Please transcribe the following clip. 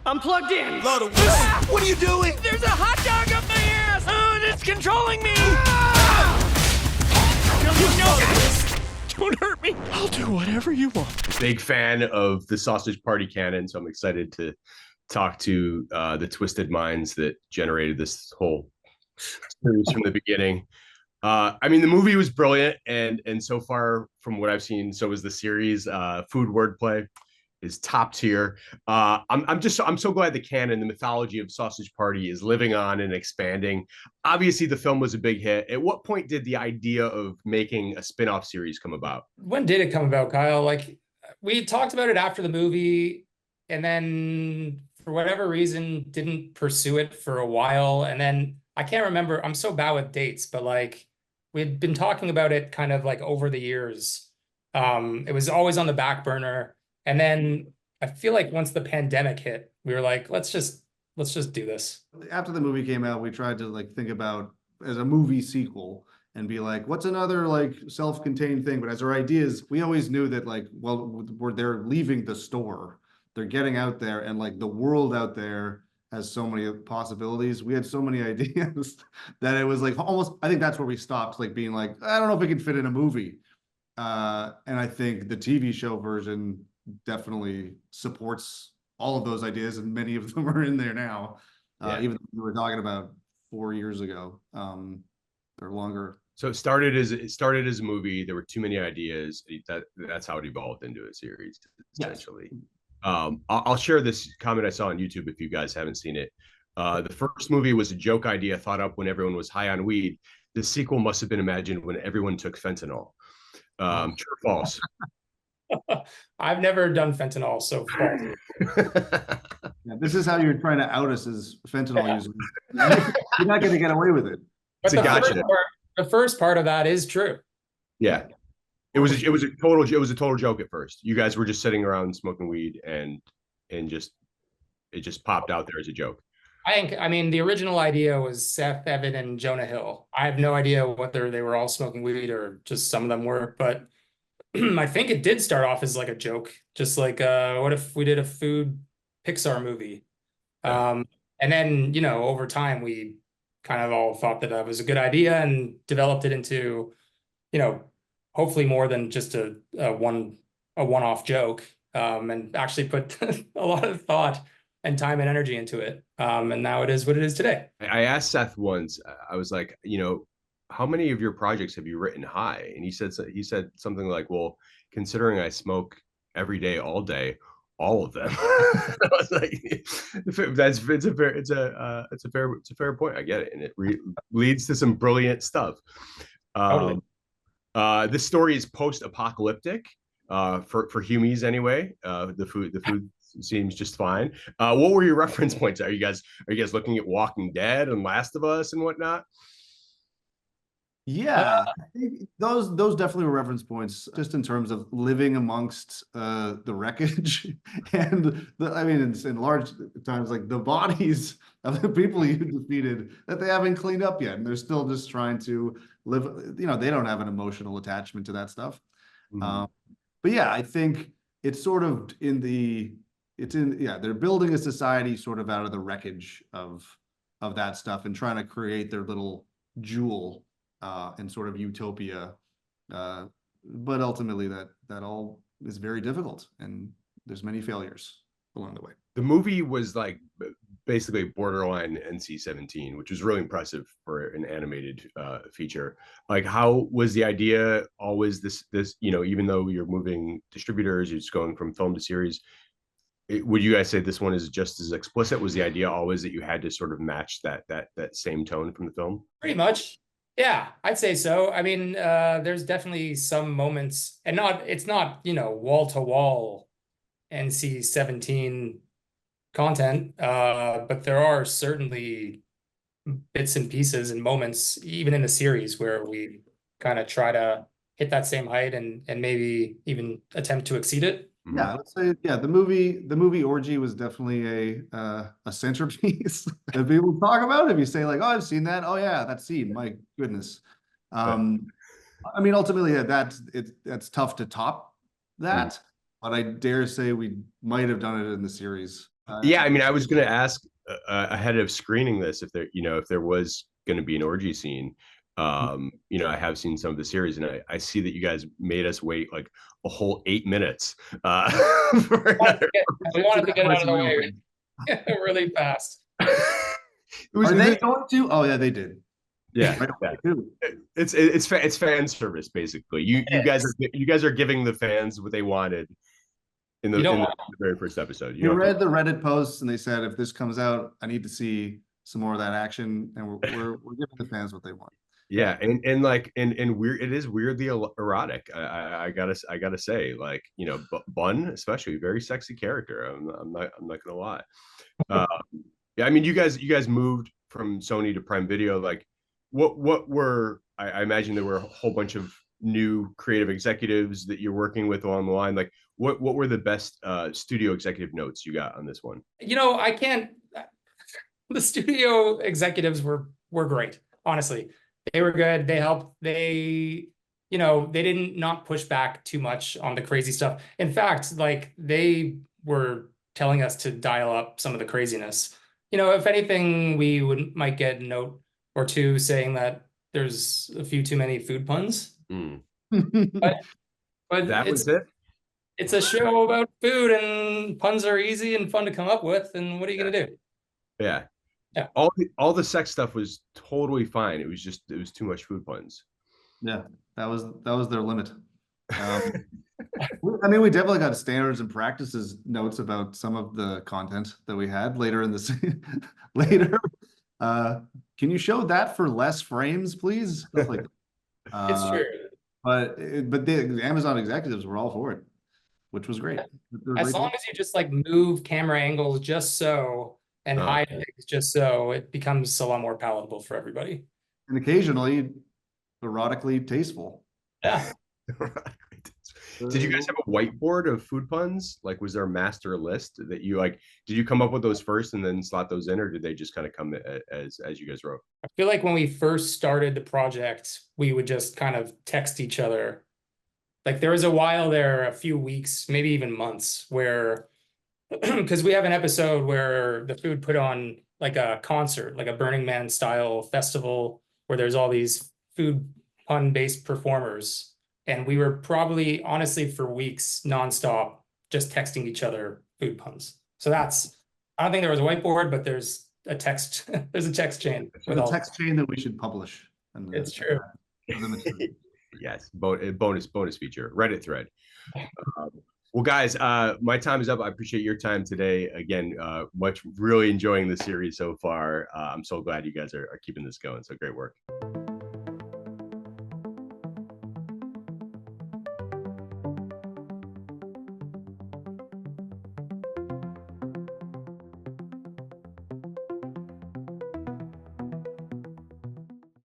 I'm plugged in. What are you doing? There's a hot dog up my ass. Oh, it's controlling me. Don't hurt me. I'll do whatever you want. Big fan of the Sausage Party canon, so I'm excited to talk to the twisted minds that generated this whole series from the beginning. I mean, the movie was brilliant, and so far from what I've seen, so was the series. Food wordplay is top tier. I'm so glad the canon, the mythology of Sausage Party is living on and expanding. Obviously, the film was a big hit. At what point did the idea of making a spin-off series come about? When did it come about, Kyle? Like, we talked about it after the movie, and then for whatever reason didn't pursue it for a while. And then I can't remember. I'm so bad with dates, but like we'd been talking about it kind of like over the years. It was always on the back burner. And then I feel like once the pandemic hit, we were like, let's just do this. After the movie came out, we tried to like think about as a movie sequel and be like, what's another like self-contained thing? But as our ideas, we always knew that like, well, they're leaving the store, they're getting out there, and like the world out there has so many possibilities. We had so many ideas that it was like almost, I think that's where we stopped, like being like, I don't know if it can fit in a movie. And I think the TV show version definitely supports all of those ideas, and many of them are in there now. Even though we were talking about 4 years ago, or longer. So it started as a movie. There were too many ideas. That's how it evolved into a series, essentially. Yes. I'll share this comment I saw on YouTube if you guys haven't seen it. The first movie was a joke idea thought up when everyone was high on weed. The sequel must have been imagined when everyone took fentanyl. True or false? I've never done fentanyl, so yeah, this is how you're trying to out us as fentanyl users. You're not going to get away with it. But the first part of that is true. Yeah, it was a total joke at first. You guys were just sitting around smoking weed, and it just popped out there as a joke. I mean, the original idea was Seth, Evan, and Jonah Hill. I have no idea whether they were all smoking weed or just some of them were, but I think it did start off as like a joke, just like what if we did a food Pixar movie? And then, you know, over time we kind of all thought that was a good idea and developed it into, you know, hopefully more than just a one-off joke, and actually put a lot of thought and time and energy into it. And now it is what it is today. I asked Seth once, I was like, you know, how many of your projects have you written high? And he said something like, well, considering I smoke every day, all day, all of them. I was like, it's a fair point. I get it, and it leads to some brilliant stuff. Totally. This story is post-apocalyptic for humies anyway. The food seems just fine. What were your reference points? Are you guys looking at Walking Dead and Last of Us and whatnot? Yeah, I think those definitely were reference points, just in terms of living amongst the wreckage, and I mean, in large times, like the bodies of the people you defeated that they haven't cleaned up yet, and they're still just trying to live. You know, they don't have an emotional attachment to that stuff. Mm-hmm. But yeah, I think it's sort of they're building a society sort of out of the wreckage of that stuff and trying to create their little jewel. And sort of utopia, but ultimately that all is very difficult, and there's many failures along the way. The movie was like basically borderline NC-17, which was really impressive for an animated feature. Like, how was the idea always this, you know, even though you're moving distributors, you're just going from film to series, would you guys say this one is just as explicit? Was the idea always that you had to sort of match that same tone from the film? Pretty much. Yeah, I'd say so. I mean, there's definitely some moments, and it's not, you know, wall-to-wall NC-17 content, but there are certainly bits and pieces and moments, even in the series, where we kind of try to hit that same height and maybe even attempt to exceed it. Yeah, I would say, yeah, the movie Orgy was definitely a centerpiece that people talk about. If you say like, oh, I've seen that, oh yeah, that scene, my goodness. I mean, ultimately, that's tough to top that. but I dare say we might have done it in the series. Yeah, I mean, I was going to ask ahead of screening this if there, if there was going to be an orgy scene. I have seen some of the series, and I see that you guys made us wait like a whole 8 minutes for another. We wanted to get out of the way really fast. Are they going to? Oh yeah, they did. Yeah, yeah. It's fan service basically. You guys are giving the fans what they wanted in the very first episode. You read the Reddit posts and they said if this comes out, I need to see some more of that action, and we're giving the fans what they want. Yeah, and weird. It is weirdly erotic. I gotta say, like Bun especially, very sexy character. I'm not gonna lie. Yeah, I mean, you guys moved from Sony to Prime Video. Like, what were I imagine there were a whole bunch of new creative executives that you're working with along the line. Like, what were the best studio executive notes you got on this one? I can't. The studio executives were great. Honestly, they were good. They helped. They didn't not push back too much on the crazy stuff. In fact, like they were telling us to dial up some of the craziness. If anything, we might get a note or two saying that there's a few too many food puns. But that was it. It's a show about food, and puns are easy and fun to come up with. And what are you gonna do? Yeah. All the sex stuff was totally fine. It was too much food puns. Yeah, that was their limit. I mean, we definitely got standards and practices notes about some of the content that we had later in the later. Can you show that for less frames, please? Like, it's true. But the Amazon executives were all for it, which was great. As long as you just like move camera angles just so and hide things just so, it becomes a lot more palatable for everybody. And occasionally erotically tasteful. Yeah. Did you guys have a whiteboard of food puns? Like, was there a master list that you like? Did you come up with those first and then slot those in, or did they just kind of come as you guys wrote? I feel like when we first started the project, we would just kind of text each other. Like there was a while there, a few weeks, maybe even months, where because we have an episode where the food put on like a concert, like a Burning Man style festival, where there's all these food pun based performers. And we were probably, honestly, for weeks nonstop, just texting each other food puns. So I don't think there was a whiteboard, but there's a text, there's a text chain. There's a text chain that we should publish. It's true. Yes, bonus feature, Reddit thread. Well, guys, my time is up. I appreciate your time today. Again, really enjoying the series so far. I'm so glad you guys are keeping this going. So great work.